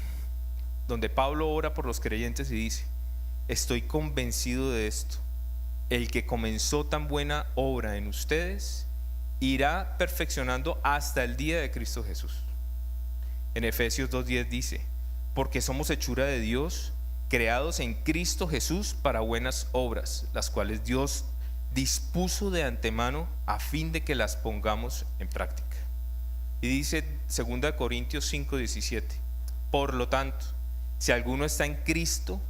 donde Pablo ora por los creyentes y dice: estoy convencido de esto, el que comenzó tan buena obra en ustedes irá perfeccionando hasta el día de Cristo Jesús. En Efesios 2:10 dice: porque somos hechura de Dios, creados en Cristo Jesús para buenas obras, las cuales Dios dispuso de antemano a fin de que las pongamos en práctica. Y dice 2 Corintios 5:17: por lo tanto, si alguno está en Cristo,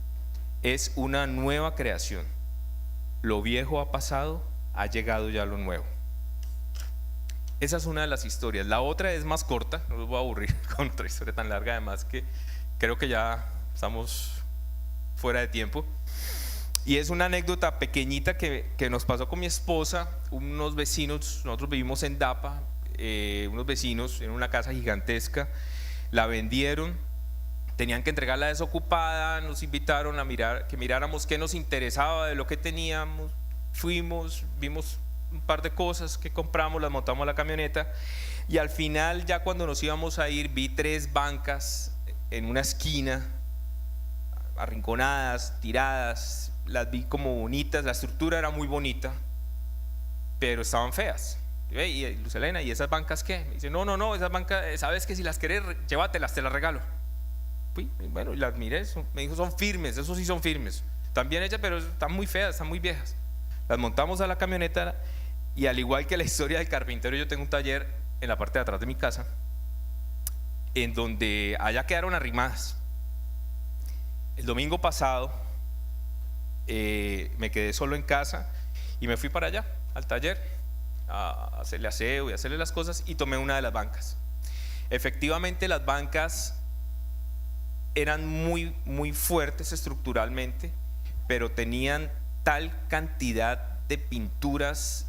es una nueva creación. Lo viejo ha pasado, ha llegado ya lo nuevo. Esa es una de las historias. La otra es más corta, no los voy a aburrir con otra historia tan larga, además que creo que ya estamos fuera de tiempo. Y es una anécdota pequeñita que nos pasó con mi esposa. Unos vecinos, nosotros vivimos en Dapa, unos vecinos en una casa gigantesca, la vendieron, tenían que entregarla desocupada, nos invitaron a mirar, que miráramos qué nos interesaba de lo que teníamos. Fuimos, vimos un par de cosas que compramos, las montamos a la camioneta, y al final, ya cuando nos íbamos a ir, vi 3 bancas en una esquina, arrinconadas, tiradas. Las vi como bonitas, la estructura era muy bonita, pero estaban feas. Y Luz Elena, ¿y esas bancas qué? Me dice: no, esas bancas, sabes que si las querés, llévatelas, te las regalo. Fui, y bueno, y las miré, me dijo: son firmes, esos sí son firmes, están bien hechas, pero están muy feas, están muy viejas. Las montamos a la camioneta, y al igual que la historia del carpintero, yo tengo un taller en la parte de atrás de mi casa, en donde allá quedaron arrimadas. El domingo pasado me quedé solo en casa y me fui para allá, al taller, a hacerle aseo y hacerle las cosas, y tomé una de las bancas. Efectivamente, las bancas eran muy fuertes estructuralmente, pero tenían tal cantidad de pinturas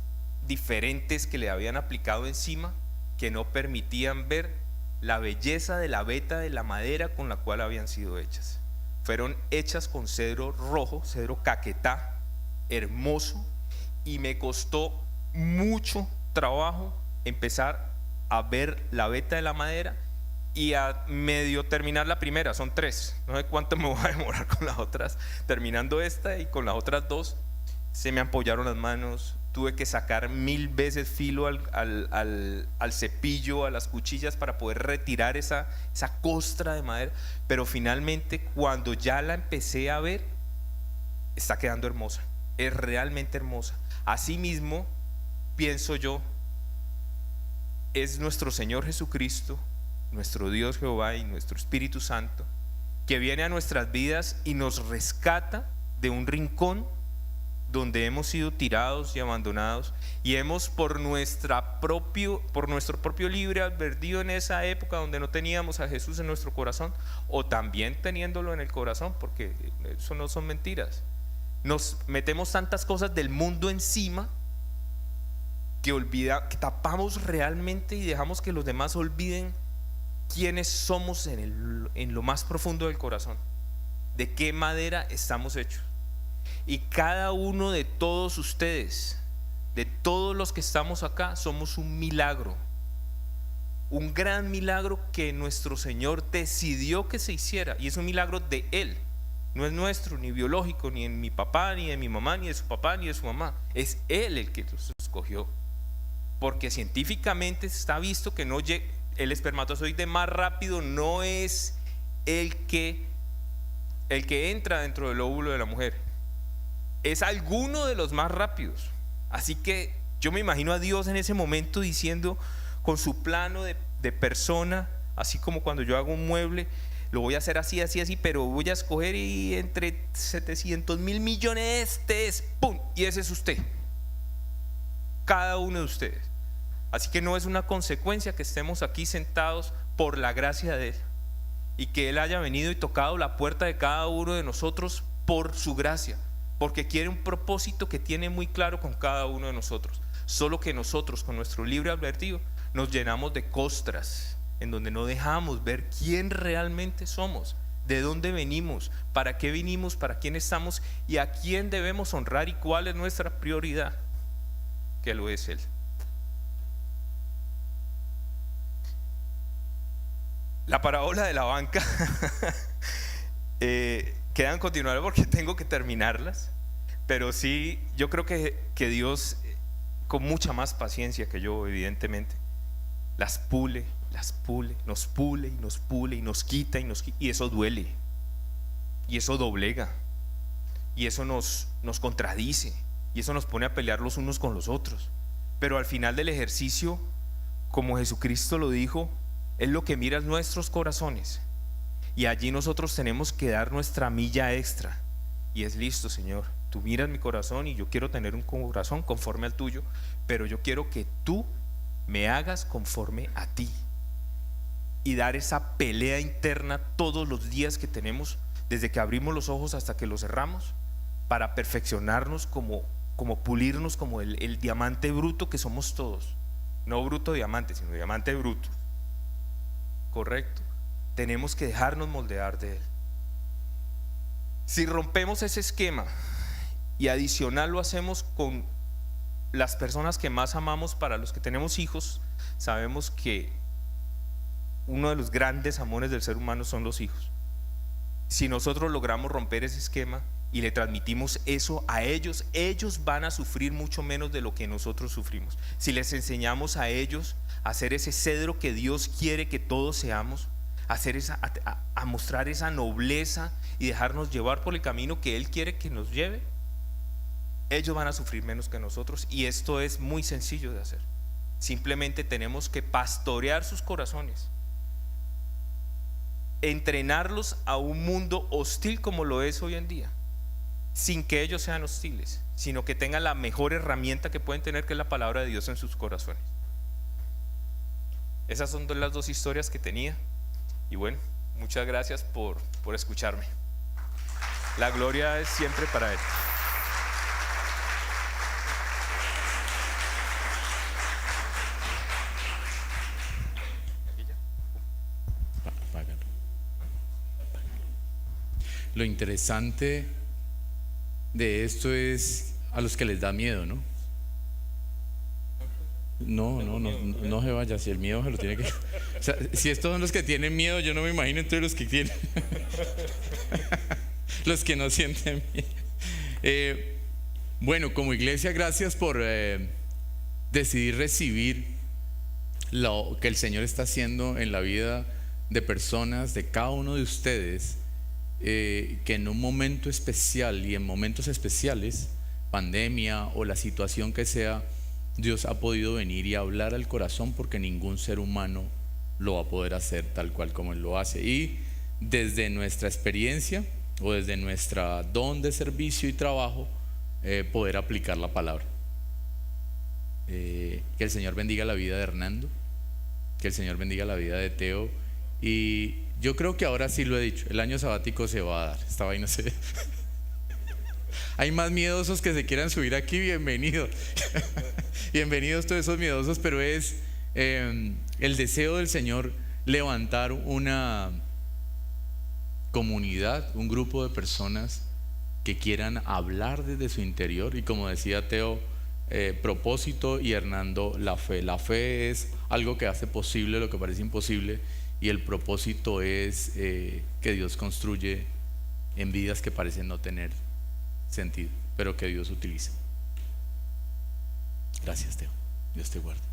diferentes que le habían aplicado encima que no permitían ver la belleza de la veta de la madera con la cual habían sido hechas. Fueron hechas con cedro rojo, cedro caquetá, hermoso, y me costó mucho trabajo empezar a ver la veta de la madera y a medio terminar la primera. Son 3, no sé cuánto me voy a demorar con las otras. Terminando esta y con las otras 2, se me ampollaron las manos, tuve que sacar 1000 veces filo al cepillo, a las cuchillas, para poder retirar esa costra de madera. Pero finalmente, cuando ya la empecé a ver, está quedando hermosa, es realmente hermosa. Asimismo, pienso yo, es nuestro Señor Jesucristo, nuestro Dios Jehová y nuestro Espíritu Santo, que viene a nuestras vidas y nos rescata de un rincón donde hemos sido tirados y abandonados, y hemos por nuestro propio libre albedrío, en esa época donde no teníamos a Jesús en nuestro corazón, o también teniéndolo en el corazón, porque eso no son mentiras, nos metemos tantas cosas del mundo encima que tapamos realmente y dejamos que los demás olviden quiénes somos en lo más profundo del corazón, de qué madera estamos hechos. Y cada uno de todos ustedes, de todos los que estamos acá, somos un milagro, un gran milagro que nuestro Señor decidió que se hiciera, y es un milagro de Él, no es nuestro, ni biológico, ni de mi papá, ni de mi mamá, ni de su papá, ni de su mamá. Es Él el que nos escogió, porque científicamente está visto que el espermatozoide más rápido no es el que entra dentro del óvulo de la mujer, es alguno de los más rápidos. Así que yo me imagino a Dios en ese momento diciendo, con su plano de persona, así como cuando yo hago un mueble, lo voy a hacer así, así, así, pero voy a escoger y entre 700.000 millones este es, ¡pum! Y ese es usted, cada uno de ustedes. Así que no es una consecuencia que estemos aquí sentados por la gracia de Él, y que Él haya venido y tocado la puerta de cada uno de nosotros por su gracia, porque quiere un propósito que tiene muy claro con cada uno de nosotros. Solo que nosotros, con nuestro libre albedrío, nos llenamos de costras en donde no dejamos ver quién realmente somos, de dónde venimos, para qué vinimos, para quién estamos y a quién debemos honrar y cuál es nuestra prioridad, que lo es Él. La parábola de la banca quedan continuar porque tengo que terminarlas, pero sí, yo creo que Dios, con mucha más paciencia que yo, evidentemente, las pule, nos pule y nos pule y nos quita y eso duele, y eso doblega, y eso nos contradice, y eso nos pone a pelear los unos con los otros. Pero al final del ejercicio, como Jesucristo lo dijo, Él lo que mira es nuestros corazones, y allí nosotros tenemos que dar nuestra milla extra, y es: listo, Señor, tú miras mi corazón y yo quiero tener un corazón conforme al tuyo, pero yo quiero que tú me hagas conforme a ti, y dar esa pelea interna todos los días que tenemos, desde que abrimos los ojos hasta que los cerramos, para perfeccionarnos, como pulirnos como el diamante bruto que somos todos. No bruto diamante, sino diamante bruto. Correcto. Tenemos que dejarnos moldear de Él. Si rompemos ese esquema y adicional lo hacemos con las personas que más amamos, para los que tenemos hijos, sabemos que uno de los grandes amores del ser humano son los hijos. Si nosotros logramos romper ese esquema y le transmitimos eso a ellos, ellos van a sufrir mucho menos de lo que nosotros sufrimos. Si les enseñamos a ellos a ser ese cedro que Dios quiere que todos seamos, a mostrar esa nobleza y dejarnos llevar por el camino que Él quiere que nos lleve, ellos van a sufrir menos que nosotros. Y esto es muy sencillo de hacer. Simplemente tenemos que pastorear sus corazones, entrenarlos a un mundo hostil como lo es hoy en día, sin que ellos sean hostiles, sino que tengan la mejor herramienta que pueden tener, que es la palabra de Dios en sus corazones. Esas son las dos historias que tenía. Y bueno, muchas gracias por escucharme. La gloria es siempre para Él. Lo interesante de esto es a los que les da miedo, ¿no? No se vaya, si el miedo se lo tiene que... O sea, si estos son los que tienen miedo, yo no me imagino entonces los que tienen... los que no sienten miedo. Bueno, como iglesia, gracias por decidir recibir lo que el Señor está haciendo en la vida de personas, de cada uno de ustedes, que en un momento especial y en momentos especiales, pandemia o la situación que sea, Dios ha podido venir y hablar al corazón, porque ningún ser humano lo va a poder hacer tal cual como Él lo hace. Y desde nuestra experiencia o desde nuestra don de servicio y trabajo, poder aplicar la palabra. Que el Señor bendiga la vida de Hernando, que el Señor bendiga la vida de Teo. Y yo creo que ahora sí lo he dicho, el año sabático se va a dar. Esta vaina se... Hay más miedosos que se quieran subir aquí, bienvenidos. Bienvenidos todos esos miedosos, pero es el deseo del Señor levantar una comunidad, un grupo de personas que quieran hablar desde su interior. Y como decía Teo, propósito, y Hernando, la fe. La fe es algo que hace posible lo que parece imposible, y el propósito es que Dios construye en vidas que parecen no tener sentido, pero que Dios utiliza. Gracias, Teo. Dios te guarde.